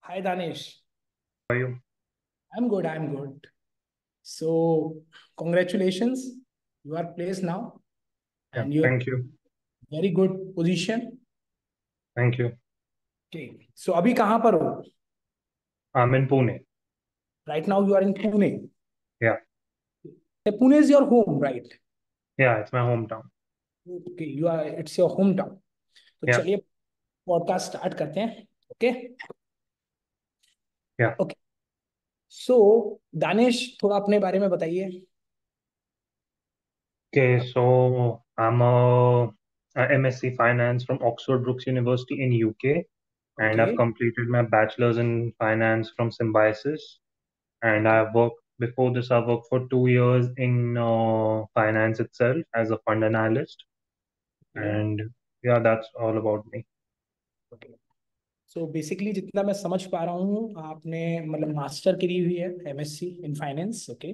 Hi Danish. Are you? I'm good. I'm good. So, congratulations. You are placed now, Yeah, and you're thank you. very good position. Thank you. Okay. So, अभी कहाँ पर हो? I'm in Pune. Right now, you are in Pune. Yeah, Pune is your home, right? yeah, it's my hometown. Okay. You are. It's your hometown. तो Yeah, चलिए podcast start करते हैं. Okay. yeah. Okay. सो दानिश थोड़ा अपने बारे में बताइए. Okay, so I'm a MSc Finance from Oxford Brookes University in UK, and okay. I've completed my bachelor's in finance from Symbiosis. And okay. I've worked before this. I worked for 2 years in finance itself as a fund analyst, okay. and yeah, that's all about me. Okay. So basically जितना मैं समझ पा रहा हूँ आपने मतलब master करी हुई है MSc in finance. Okay.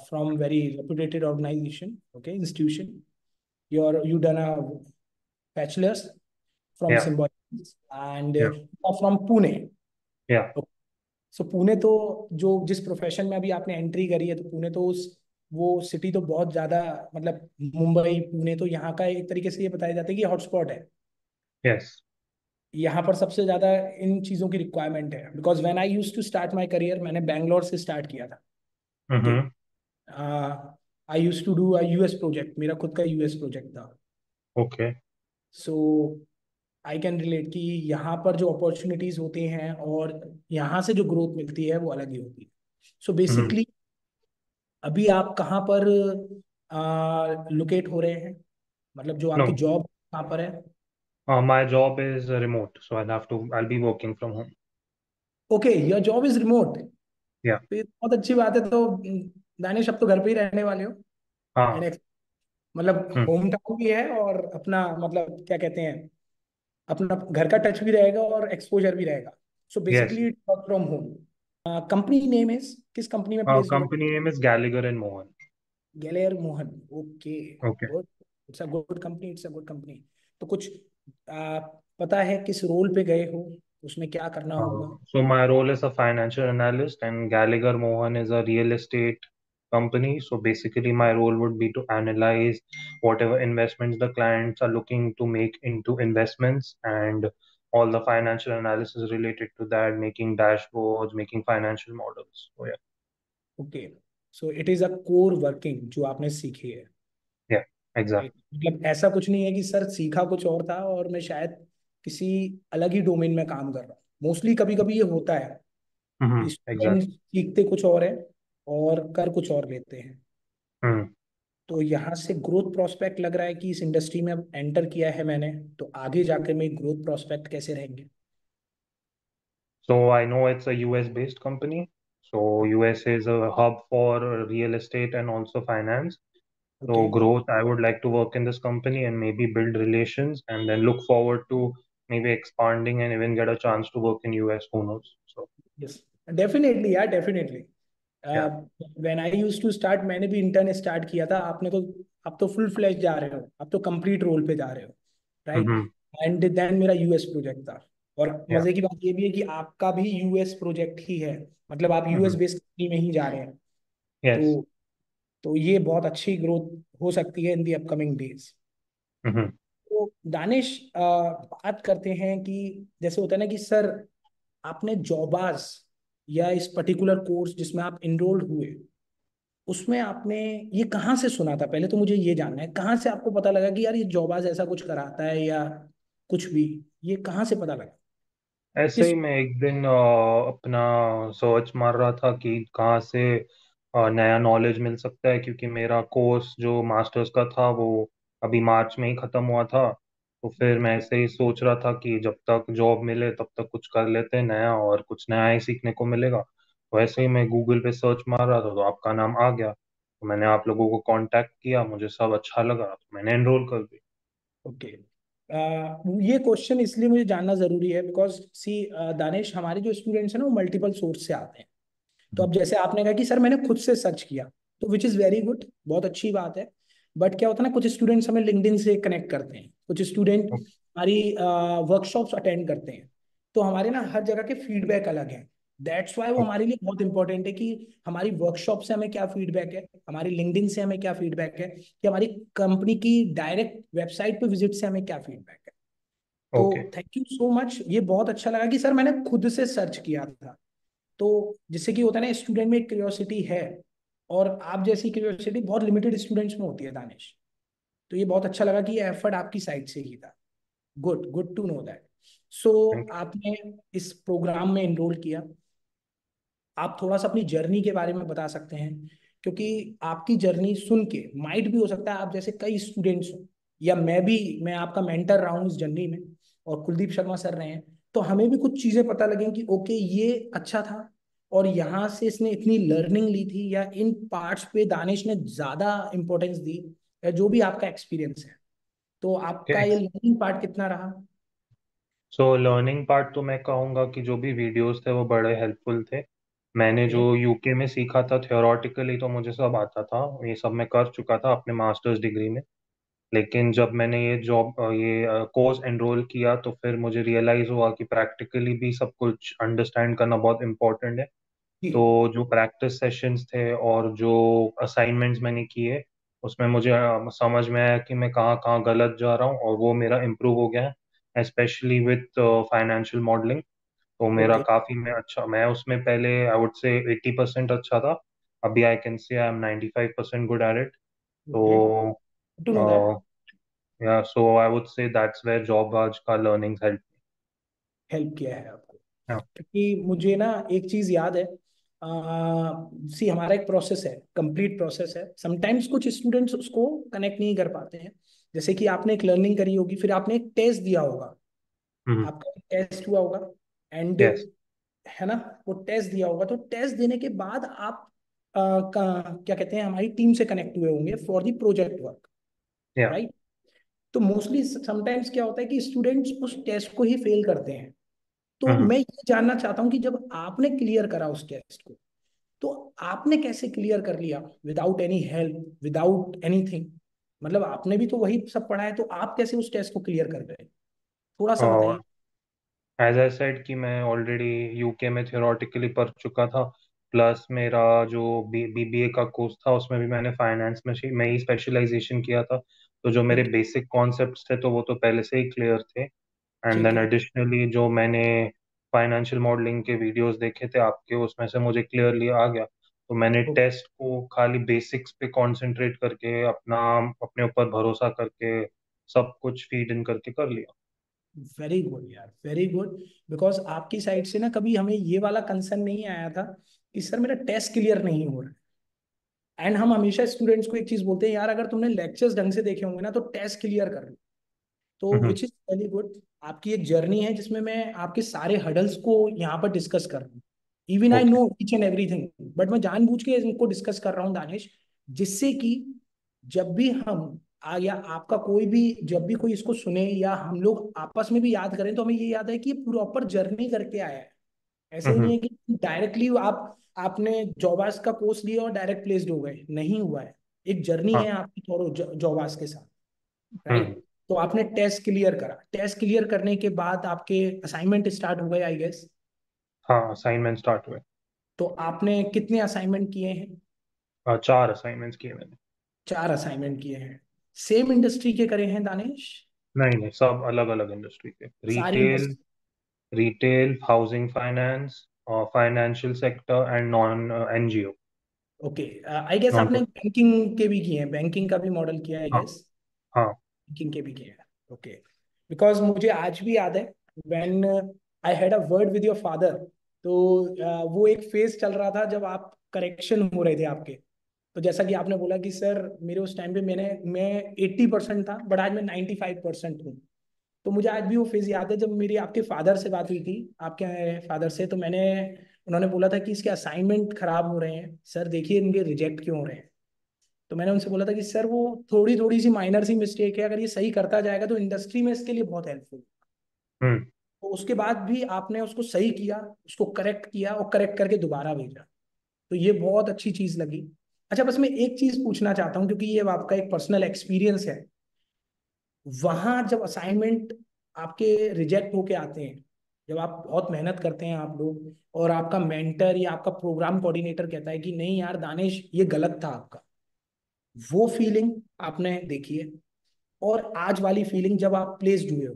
From very reputed organization. Okay. Institution. You done a bachelors from Yeah, Symbiosis and yeah, from Pune. yeah. So Pune तो जो जिस प्रोफेशन में अभी आपने एंट्री करी है तो पुणे तो उस वो सिटी तो बहुत ज्यादा मतलब मुंबई पुणे तो यहाँ का एक तरीके से ये बताया जाता है कि हॉटस्पॉट है. Yes. यहाँ पर सबसे ज्यादा इन चीजों की रिक्वायरमेंट है because when I used to start my career मैंने बैंगलोर से स्टार्ट किया था. Okay. Mm-hmm. I used to do a US project. मेरा खुद का यूएस प्रोजेक्ट था. Okay. So I can relate कि यहाँ पर जो अपॉर्चुनिटीज होती हैं और यहाँ से जो ग्रोथ मिलती है वो अलग ही होती है. सो Mm-hmm. बेसिकली अभी आप कहाँ पर लोकेट हो रहे हैं मतलब जो आपकी No, जॉब कहाँ पर है. my job is remote, so I'll be working from home. Okay. Your job is remote. Yeah. तो ये बहुत अच्छी बात है. तो दानिश अब तो घर पे ही रहने वाले हो. हाँ. एंड मतलब हम्म. होम टाउन भी है और अपना मतलब क्या कहते हैं अपना घर का टच भी रहेगा और एक्सपोजर भी रहेगा. So Yes. Basically work from home. Company name is किस कंपनी में प्लेस हुए. Company name is Gallagher and Mohan. Gallagher Mohan. Okay. Okay. Good. It's a good company. It's a good company. तो कुछ आ, पता है किस रोल पे गए हो उसमें क्या करना होगा. So my role is a financial analyst, and Gallagher Mohan is a real estate company. So basically, my role would be to analyze whatever investments the clients are looking to make into investments, and all the financial analysis related to that, making dashboards, making financial models. So yeah, okay. So it is a core working जो आपने सीखी है. yeah, Right? exactly. मतलब ऐसा कुछ नहीं है कि सर सीखा कुछ और था और मैं शायद किसी अलग ही डोमेन में काम कर रहा हूँ. मोस्टली कभी कभी ये होता है. Student Exactly. सीखते कुछ और है और कर कुछ और लेते हैं. Hmm. तो यहाँ से ग्रोथ प्रोस्पेक्ट लग रहा है कि इस इंडस्ट्री में अब एंटर किया है मैंने तो आगे जाकर मेरे ग्रोथ प्रोस्पेक्ट कैसे रहेंगे. So I know it's a US based company. So US is a hub for real estate and also finance. Okay. So growth, I would like to work in this company and maybe build relations and then look forward to maybe expanding and even get a chance to work in US. Who knows? So yes. Definitely यार definitely. yeah. When I used to start मैंने भी intern start किया था. आपने तो अब तो full flash जा रहे हो. अब तो कंप्लीट रोल पे जा रहे हो. राइट. Mm-hmm. एंड देन मेरा यूएस प्रोजेक्ट था. और Yeah. मजे की बात ये भी है कि आपका भी यूएस प्रोजेक्ट ही है. मतलब आप यूएस Mm-hmm. बेस्ड कंपनी में ही जा रहे हैं. Yes. तो तो ये बहुत अच्छी ग्रोथ हो सकती है इन दी अपकमिंग डेज. Mm-hmm. तो दानिश बात करते हैं कि जैसे होता है ना कि सर आपने जॉबाज या इस पर्टिकुलर कोर्स जिसमें आप इनरोल्ड हुए उसमें आपने ये कहाँ से सुना था. पहले तो मुझे ये जानना है कहाँ से आपको पता लगा कि यार ये जॉबाज ऐसा कुछ कराता है या कुछ भी. ये कहाँ से पता लगा. ऐसे ही किस. मैं एक दिन अपना सर्च मार रहा था कि कहाँ से नया नॉलेज मिल सकता है, क्योंकि मेरा कोर्स जो मास्टर्स का था वो अभी मार्च में ही ख़त्म हुआ था। तो फिर मैं ऐसे ही सोच रहा था कि जब तक जॉब मिले तब तक कुछ कर लेते हैं नया, और कुछ नया ही सीखने को मिलेगा। तो ऐसे ही मैं गूगल पे सर्च मार रहा था तो आपका नाम आ गया, तो मैंने आप लोगों को कांटेक्ट किया, मुझे सब अच्छा लगा तो मैंने एनरोल कर दिया। ओके. ये क्वेश्चन इसलिए मुझे जानना जरूरी है बिकॉज सी दानिश हमारे जो स्टूडेंट्स हैं ना वो मल्टीपल सोर्स से आते हैं. तो अब जैसे आपने कहा कि सर मैंने खुद से सर्च किया तो विच इज़ वेरी गुड. बहुत अच्छी बात है. बट क्या होता है ना कुछ स्टूडेंट्स हमें लिंक्डइन से कनेक्ट करते हैं. कुछ स्टूडेंट हमारी वर्कशॉप्स अटेंड करते हैं. तो हमारे ना हर जगह के फीडबैक अलग हैं। दैट्स वाई वो हमारे लिए बहुत इंपॉर्टेंट है कि हमारी वर्कशॉप से हमें क्या फीडबैक है, हमारी लिंक्डइन से हमें क्या फीडबैक है, कि हमारी कंपनी की डायरेक्ट वेबसाइट पे विजिट से हमें क्या फीडबैक है। तो okay. Thank you so much, ये बहुत अच्छा लगा कि सर मैंने खुद से सर्च किया था। तो जिससे कि होता है ना, स्टूडेंट में एक क्यूरियोसिटी है, और आप जैसी क्यूरियोसिटी बहुत लिमिटेड स्टूडेंट्स में होती है दानिश। तो ये बहुत अच्छा लगा कि ये एफर्ट आपकी साइड से ही था। Good, good to know that. So thank आपने इस प्रोग्राम में एनरोल किया। आप थोड़ा सा अपनी जर्नी के बारे में बता सकते हैं, क्योंकि आपकी जर्नी सुन के माइट भी हो सकता है आप जैसे कई स्टूडेंट्स हो, या मैं आपका मेंटर रहा हूँ इस जर्नी में, और कुलदीप शर्मा सर रहे हैं, तो हमें भी कुछ चीजें पता लगे कि ओके ये अच्छा था, और यहाँ से इसने इतनी लर्निंग ली थी, या इन पार्ट्स पे दानिश ने ज्यादा इंपॉर्टेंस दी, या जो भी आपका एक्सपीरियंस है। तो आपका यू। ये लर्निंग पार्ट कितना रहा? सो लर्निंग पार्ट तो मैं कहूँगा कि जो भी वीडियोस थे वो बड़े हेल्पफुल थे। मैंने ओके। जो यूके में सीखा था थियोरेटिकली तो मुझे सब आता था, ये सब मैं कर चुका था अपने मास्टर्स डिग्री में। लेकिन जब मैंने ये कोर्स एनरोल किया तो फिर मुझे रियलाइज हुआ कि प्रैक्टिकली भी सब कुछ अंडरस्टैंड करना बहुत इम्पोर्टेंट है। जी। तो जो प्रैक्टिस सेशंस थे और जो असाइनमेंट्स मैंने किए उसमें मुझे समझ में आया कि मैं कहाँ कहाँ गलत जा रहा हूँ, और वो मेरा इम्प्रूव हो गया है स्पेशली विथ फाइनेंशियल मॉडलिंग। तो मेरा ओके। काफ़ी मैं उसमें पहले आई वुड से 80% अच्छा था। अभी I can say I am 95% good at it. Okay, तो to know that. Yeah so I would say that's where Jobaaj का लर्निंग हेल्प। हेल्प किया है आपको? क्योंकि मुझे ना एक चीज याद है, सी हमारा एक प्रोसेस है, कंप्लीट प्रोसेस है। समटाइम्स कुछ स्टूडेंट्स उसको कनेक्ट नहीं कर पाते हैं। जैसे कि आपने एक लर्निंग करी होगी, फिर आपने एक टेस्ट दिया होगा, आपका एक टेस्ट हुआ होगा, एंड यस। है ना, वो टेस्ट दिया होगा, तो टेस्ट देने के बाद आप क्या कहते हैं, हमारी टीम से कनेक्ट हुए होंगे फॉर द प्रोजेक्ट वर्क, या। राइट? तो मोस्टली समटाइम्स क्या होता है कि स्टूडेंट्स उस टेस्ट को ही फेल करते हैं। तो मैं ये जानना चाहता हूँ कि जब आपने क्लियर करा उस टेस्ट को, तो आपने कैसे क्लियर कर लिया without any help, without anything? मतलब आपने भी तो वही सब पढ़ा है, तो आप कैसे उस टेस्ट को क्लियर कर गए? थोड़ा सा बताइए। एज आई सेड कि मैं ऑलरेडी यूके में थियोरेटिकली पढ़ चुका था, प्लस मेरा जो बीबीए का कोर्स था उसमें भी मैंने फाइनेंस में ही स्पेशलाइजेशन किया था। तो जो मेरे ओके। बेसिक कॉन्सेप्ट्स थे तो वो तो पहले से ही क्लियर थे। एंड ठीक देन है। एडिशनली जो मैंने फाइनेंशियल मॉडलिंग के वीडियोस देखे थे आपके, उसमें से मुझे क्लियरली आ गया। तो मैंने टेस्ट को खाली बेसिक्स पे कंसंट्रेट करके अपने ऊपर भरोसा करके सब कुछ फीड इन करके कर लिया। वेरी गुड यार, वेरी गुड। बिकॉज आपकी साइड से ना कभी हमें ये वाला कंसर्न नहीं आया था कि सर मेरा टेस्ट क्लियर नहीं हो रहा है। एंड हम हमेशा स्टूडेंट्स को एक चीज बोलते हैं, यार अगर तुमने लेक्चर्स ढंग से देखे होंगे ना, तो टेस्ट क्लियर कर लो। तो hmm. Which is very good. आपकी एक जर्नी है जिसमें मैं आपके सारे हडल्स को यहाँ पर डिस्कस कर रहा हूँ। Even I okay. Know each and everything, but मैं जानबूझ के इनको डिस्कस कर रहा हूँ दानिश, जिससे कि जब भी हम या आपका कोई भी, जब भी कोई इसको सुने या हम लोग आपस में भी याद करें, तो हमें ये याद है कि ये प्रॉपर जर्नी करके आया है। ऐसे ही नहीं हम्म। है कि डायरेक्टली आपने जॉबास का कोर्स लिया और डायरेक्ट प्लेस्ड हो गए, नहीं हुआ है। एक जर्नी हाँ। है आपकी थोड़ा जॉबास के साथ, राइट? हम्म। तो आपने टेस्ट क्लियर करा, टेस्ट क्लियर करने के बाद आपके असाइनमेंट स्टार्ट हो गए आई गेस। हाँ, असाइनमेंट स्टार्ट हुए। तो आपने कितने असाइनमेंट किए हैं? 4 असाइनमेंट्स किए मैंने। 4 असाइनमेंट किए हैं। सेम इंडस्ट्री के करे हैं दानिश? नहीं नहीं, सब अलग अलग इंडस्ट्री के। सारी retail, industry? Retail, housing finance, financial sector and non NGO. Okay. I guess non आपने प्रॉफिट। बैंकिंग के भी किए हैं, बैंकिंग का भी मॉडल किया है आई हाँ। गेस? हाँ। बैंकिंग के भी किए हैं। ओके। बिकॉज मुझे आज भी याद है, when I had a word with your father, तो वो एक फेज चल रहा था जब आप करेक्शन हो रहे थे आपके। तो जैसा कि आपने बोला कि सर मेरे उस टाइम पे मैं 80% था, बट आज मैं 95% हूँ। तो मुझे आज भी वो फेज याद है जब मेरी आपके फादर से बात हुई थी, आपके फादर से, तो उन्होंने बोला था कि इसके असाइनमेंट खराब हो रहे हैं सर, देखिए इनके रिजेक्ट क्यों हो रहे हैं। तो मैंने उनसे बोला था कि सर वो थोड़ी थोड़ी सी माइनर सी मिस्टेक है, अगर ये सही करता जाएगा तो इंडस्ट्री में इसके लिए बहुत हेल्पफुल। हम्म। तो उसके बाद भी आपने उसको सही किया, उसको करेक्ट किया और करेक्ट करके दोबारा भेजा। तो ये बहुत अच्छी चीज लगी। अच्छा, बस मैं एक चीज पूछना चाहता हूँ, क्योंकि ये आपका एक पर्सनल एक्सपीरियंस है। वहां जब असाइनमेंट आपके रिजेक्ट होके आते हैं, जब आप बहुत मेहनत करते हैं आप लोग, और आपका मेंटर या आपका प्रोग्राम कोऑर्डिनेटर कहता है कि नहीं यार दानिश ये गलत था आपका, वो फीलिंग आपने देखी है। और आज वाली फीलिंग जब आप प्लेस्ड हुए हो,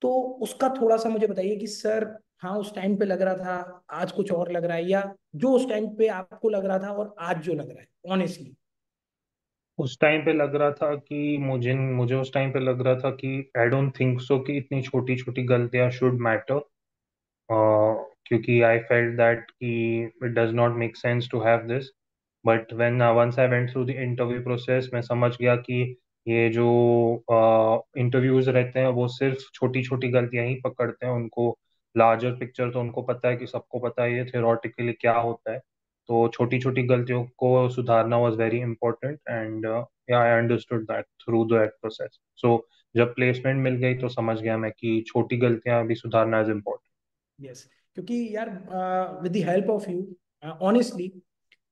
तो उसका थोड़ा सा मुझे बताइए कि सर, हाँ उस टाइम पे लग रहा था, आज कुछ और लग रहा है, या जो उस टाइम पे आपको लग रहा था और आज जो लग रहा है ऑनेस्टली। उस टाइम पे लग रहा था कि मुझे मुझे उस टाइम पे लग रहा था कि आई डोंट थिंक सो कि इतनी छोटी छोटी गलतियां शुड मैटर, क्योंकि आई फेल्ट दैट कि it does not make sense to have this. But when once I went through the interview process, मैं समझ गया कि ये जो इंटरव्यूज रहते हैं वो सिर्फ छोटी छोटी गलतियां ही पकड़ते हैं, उनको लार्जर पिक्चर तो उनको पता है कि सबको पता है ये थ्योरेटिकली क्या होता है। तो छोटी छोटी गलतियों को सुधारना was very important, and yeah I understood that through that process. So जब प्लेसमेंट मिल गई तो समझ गया मैं कि छोटी गलतियां भी सुधारना इज इम्पोर्टेंट। यस, क्योंकि यार with the help of you, honestly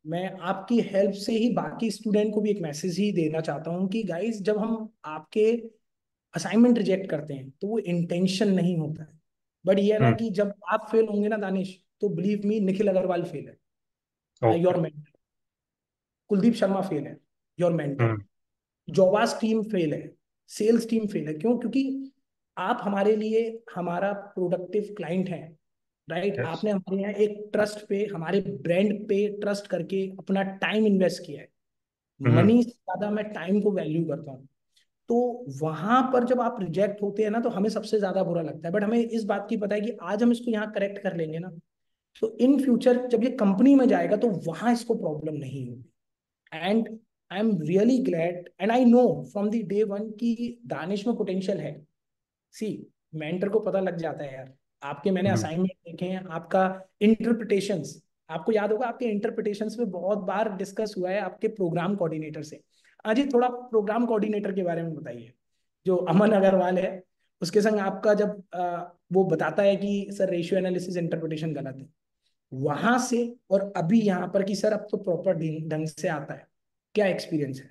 मैं आपकी हेल्प से ही बाकी स्टूडेंट को भी एक मैसेज ही देना चाहता हूँ कि गाइस, जब हम आपके असाइनमेंट रिजेक्ट करते हैं तो वो इंटेंशन नहीं होता है। बट ये है ना हम्म। कि जब आप फेल होंगे ना दानिश, तो believe me Nikhil Agarwal fail है, okay. Your mentor. Kuldeep Sharma fail है, योर मेंटर। हम्म। जोवास टीम फेल है, सेल्स टीम फेल है। क्यों? क्योंकि आप हमारे लिए हमारा प्रोडक्टिव क्लाइंट हैं, राइट? यस। आपने हमारे यहाँ एक ट्रस्ट पे, हमारे ब्रांड पे ट्रस्ट करके अपना टाइम इन्वेस्ट किया है। हम्म। मनी से ज्यादा मैं टाइम को वैल्यू करता हूँ। तो वहां पर जब आप रिजेक्ट होते हैं ना, तो हमें सबसे ज्यादा बुरा लगता है। बट हमें इस बात की पता है कि आज हम इसको यहाँ करेक्ट कर लेंगे ना, तो इन फ्यूचर जब ये कंपनी में जाएगा तो वहां इसको प्रॉब्लम नहीं होगी। And I am really glad and I know from the day one कि दानिश में पोटेंशियल है। सी, मेंटर को पता लग जाता है यार। आपके मैंने हम्म। असाइनमेंट देखे हैं, आपका इंटरप्रिटेशंस, आपको याद होगा आपके इंटरप्रिटेशंस में बहुत बार डिस्कस हुआ है आपके प्रोग्राम कोऑर्डिनेटर से। आज ही थोड़ा प्रोग्राम कोऑर्डिनेटर के बारे में बताइए, जो अमन अग्रवाल है, उसके संग आपका जब वो बताता है कि सर रेशियो एनालिसिस इंटरप्रिटेशन गलत है, वहां से और अभी यहाँ पर कि सर अब तो प्रॉपर ढंग से आता है, क्या एक्सपीरियंस है?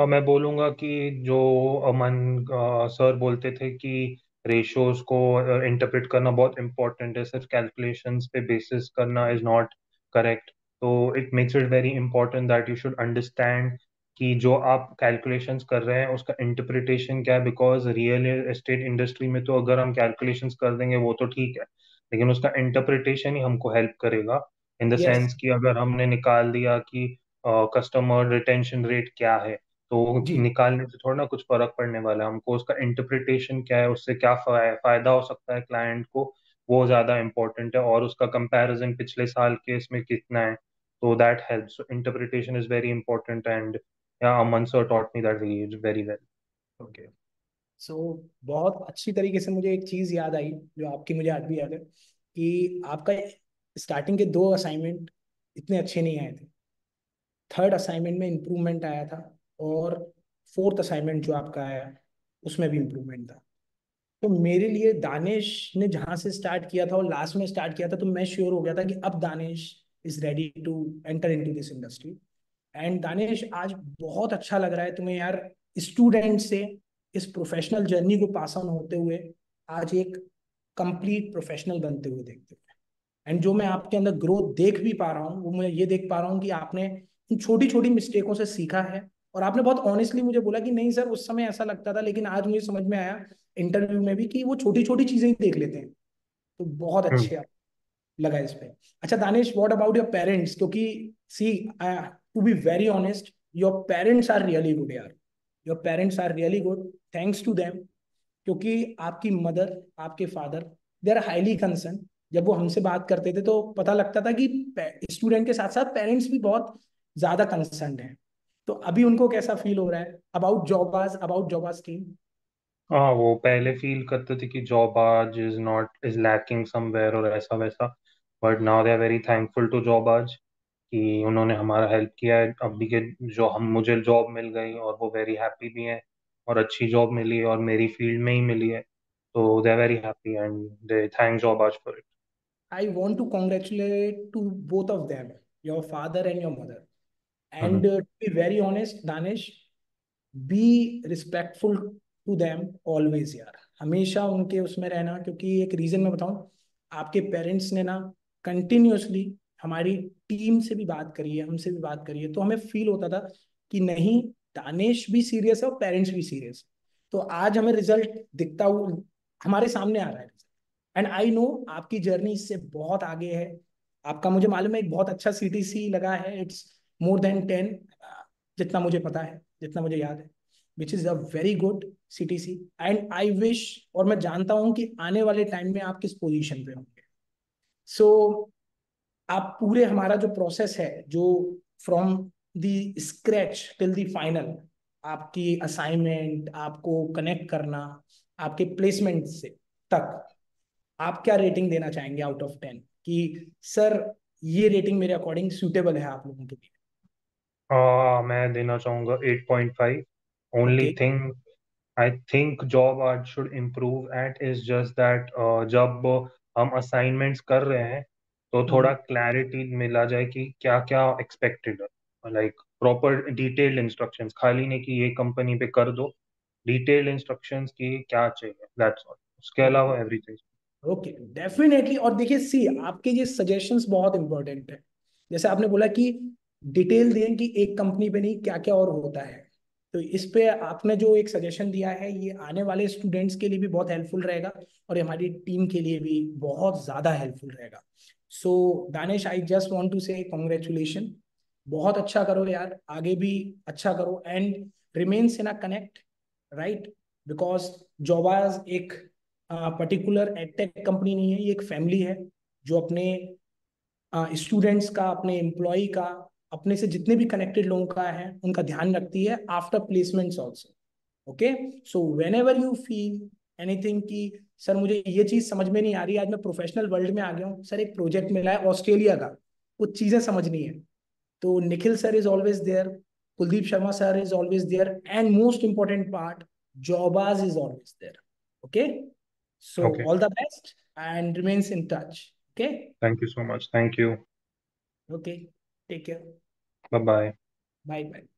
मैं बोलूँगा कि जो अमन सर बोलते थे कि रेशियोज को इंटरप्रेट करना बहुत इंपॉर्टेंट है, सिर्फ कैलकुलेशंस पे बेसिस करना इज नॉट करेक्ट। तो it makes it very important that you should understand कि जो आप कैलकुलेशंस कर रहे हैं उसका इंटरप्रिटेशन क्या है, बिकॉज रियल एस्टेट इंडस्ट्री में तो अगर हम कैलकुलेशंस कर देंगे वो तो ठीक है, लेकिन उसका इंटरप्रिटेशन ही हमको हेल्प करेगा। इन द यस सेंस कि अगर हमने निकाल दिया कि कस्टमर रिटेंशन रेट क्या है, तो जी। निकालने से थोड़ा ना कुछ फर्क पड़ने वाला है, हमको उसका इंटरप्रिटेशन क्या है, उससे क्या फायदा हो सकता है क्लाइंट को, वो ज्यादा इंपॉर्टेंट है, और उसका कंपैरिजन पिछले साल के इसमें कितना है, तो that helps. Interpretation is very important, and yeah Aman sir taught me that very well. Okay. So बहुत अच्छी तरीके से मुझे एक चीज याद आई, जो आपकी मुझे आज भी याद है, कि आपका स्टार्टिंग के दो असाइनमेंट इतने अच्छे नहीं आए थे, थर्ड असाइनमेंट में इम्प्रूवमेंट आया था, और फोर्थ असाइनमेंट जो आपका आया उसमें भी इम्प्रूवमेंट था। तो मेरे लिए दानिश ने जहां से स्टार्ट किया था और लास्ट में स्टार्ट किया था, तो मैं श्योर हो गया था कि अब Danish is ready to enter into this industry. And Danish, आज बहुत अच्छा लग रहा है तुम्हें यार, स्टूडेंट से इस प्रोफेशनल जर्नी को पास ऑन होते हुए आज एक कंप्लीट प्रोफेशनल बनते हुए देखते हुए। एंड जो मैं आपके अंदर ग्रोथ देख भी पा रहा हूँ, वो मैं ये देख पा रहा हूँ कि आपने इन छोटी छोटी मिस्टेकों से सीखा है। और आपने बहुत ऑनेस्टली मुझे बोला कि नहीं सर, उस समय ऐसा लगता था, लेकिन आज मुझे समझ में आया इंटरव्यू में भी कि वो छोटी छोटी चीजें ही देख लेते हैं। तो बहुत हम्म। अच्छे लगा इस पे। अच्छा Danish, what about your parents? क्योंकि see, to be very honest, your parents are really good यार। Your parents are really good, thanks to them. क्योंकि आपकी मदर, आपके father, they are highly concern. जब वो हमसे बात करते थे तो पता लगता था कि स्टूडेंट के साथ साथ पेरेंट्स भी बहुत ज्यादा कंसर्न हैं। तो अभी उनको कैसा फील हो रहा है अबाउट जॉबाज टीम? हाँ, वो पहले फील करते थे कि जॉब आज is not is lacking somewhere और ऐसा वैसा, but now they are very thankful to job आज कि उन्होंने हमारा हेल्प किया है अभी के, जो हम मुझे जॉब मिल गई और वो वेरी हैप्पी भी हैं, और अच्छी जॉब मिली है और मेरी फील्ड में ही मिली है, तो they are very happy and they thank Jobaaj for it. I want to congratulate to both of them, your father and your mother. Hmm. And to be very honest, Danish, be respectful to them always, yaar. हमेशा उनके उसमें रहना, क्योंकि एक reason मैं बताऊं, आपके parents ने ना कंटिन्यूअसली हमारी टीम से भी बात करी है, हमसे भी बात करी है, तो हमें फील होता था कि नहीं, दानिश भी सीरियस है और पेरेंट्स भी सीरियस है। तो आज हमें रिजल्ट दिखता हुआ हमारे सामने आ रहा है। एंड आई नो आपकी जर्नी इससे बहुत आगे है। आपका मुझे मालूम है एक बहुत अच्छा सीटीसी लगा है, इट्स मोर देन 10, जितना मुझे पता है, जितना मुझे याद है, which is a very good CTC. And I wish, और मैं जानता हूं कि आने वाले टाइम में आप किस पोजीशन पे होंगे। सो आप पूरे हमारा जो प्रोसेस है, जो from the scratch till the final, आपकी असाइनमेंट, आपको कनेक्ट करना, आपके प्लेसमेंट से तक, आप क्या रेटिंग देना चाहेंगे आउट ऑफ 10, कि सर ये रेटिंग मेरे अकॉर्डिंग सूटेबल है आप लोगों के लिए? मैं देना चाहूँगा 8.5। Only okay. Thing I think Jobaaj should improve at is just that जब हम असाइनमेंट्स कर रहे हैं तो थोड़ा क्लैरिटी मिला जाए कि क्या क्या एक्सपेक्टेड है, लाइक प्रॉपर डिटेल्ड इंस्ट्रक्शंस, खाली नहीं कि ये कंपनी पे कर दो, डिटेल्ड इंस्ट्रक्शंस की क्या चाहिए, दैट्स ऑल, उसके ओके। अलावा एवरीथिंग। Okay, definitely. और देखिए, सी आपके ये सजेशंस बहुत इंपॉर्टेंट है। जैसे आपने बोला कि डिटेल दें कि एक कंपनी पे नहीं, क्या क्या और होता है। तो इस पे आपने जो एक सजेशन दिया है, ये आने वाले स्टूडेंट्स के लिए भी बहुत हेल्पफुल रहेगा, और ये हमारी टीम के लिए भी बहुत ज्यादा हेल्पफुल रहेगा। So Danish, I just want to say congratulation. बहुत अच्छा करो यार, आगे भी अच्छा करो, and remains in a connect, right? Because Jobaaj एक पर्टिकुलर एडटेक कंपनी नहीं है, ये एक फैमिली है जो अपने स्टूडेंट्स का, अपने एम्प्लॉय का, अपने से जितने भी कनेक्टेड लोगों का है उनका ध्यान रखती है after placements also. Okay. So when ever you feel anything कि सर मुझे ये चीज समझ में नहीं आ रही, आज मैं प्रोफेशनल वर्ल्ड में आ गया हूँ सर, एक प्रोजेक्ट मिला है ऑस्ट्रेलिया का, कुछ चीजें समझनी है, तो Nikhil sir is always there, Kuldeep Sharma sir is always there, and most important part, Jobaaj is always there. Okay. So okay, all the best and remains in touch. Okay. Thank you so much, thank you, okay, take care. Bye bye. Bye bye.